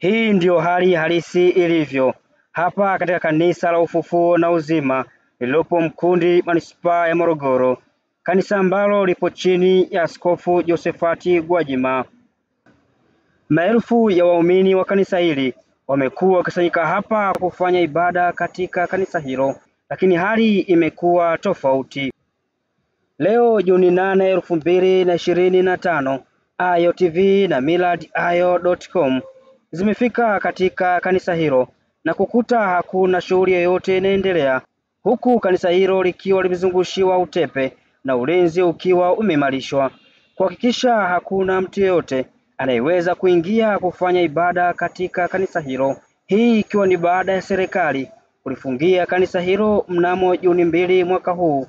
Hii ndiyo hali halisi ilivyo hapa katika kanisa la Ufufuo na Uzima lililopo Mkundi, manispaa ya Morogoro, kanisa ambalo lipo chini ya Askofu Josephat Gwajima. Maelfu ya waumini wa kanisa hili wamekuwa wakisanyika hapa kufanya ibada katika kanisa hilo, lakini hali imekuwa tofauti. Leo Juni 8, 2025, Ayo TV na millardayo.com zimefika katika kanisa hilo na kukuta hakuna shughuli yoyote inaendelea, huku kanisa hilo likiwa limezungushiwa utepe na ulinzi ukiwa umeimarishwa kuhakikisha hakuna mtu yeyote anayeweza kuingia kufanya ibada katika kanisa hilo. Hii ikiwa ni baada ya serikali kulifungia kanisa hilo mnamo Juni 2 mwaka huu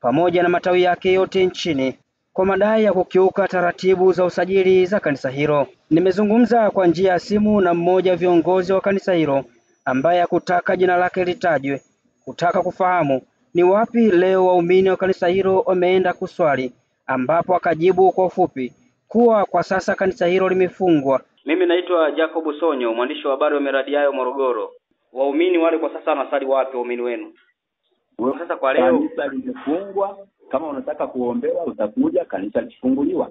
pamoja na matawi yake yote nchini kwa madai ya kukiuka taratibu za usajili za kanisa hilo. Nimezungumza kwa njia ya simu na mmoja wa viongozi wa kanisa hilo ambaye hakutaka jina lake litajwe, kutaka kufahamu ni wapi leo waumini wa kanisa hilo wameenda kuswali, ambapo akajibu kwa ufupi kuwa kwa sasa kanisa hilo limefungwa. Mimi naitwa Jacob Sonyo, mwandishi wa habari wa Millardayo Morogoro. Waumini wale kwa sasa wanasali wapi waumini wenu? Sasa kwa leo kanisa limefungwa. Kama unataka kuombewa utakuja, kanisa likifunguliwa.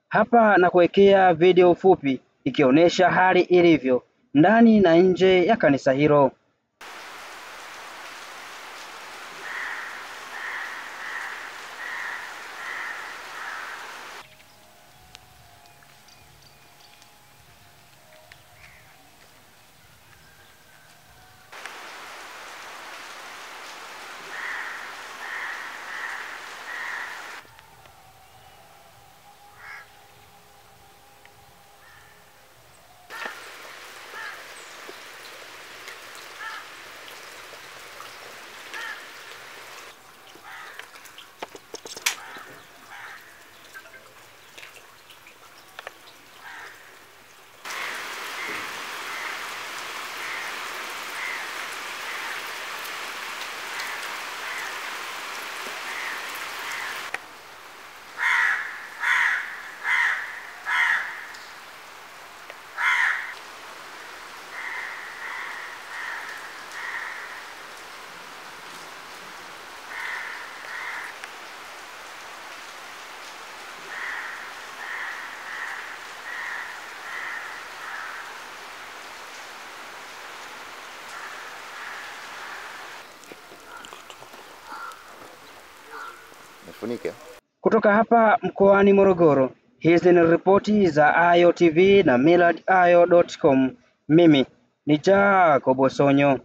Hapa na kuwekea video fupi ikionyesha hali ilivyo ndani na nje ya kanisa hilo. Nifunike. Kutoka hapa mkoani Morogoro, hizi ni ripoti za Ayo TV na millardayo.com. Mimi ni Jacob Sonyo.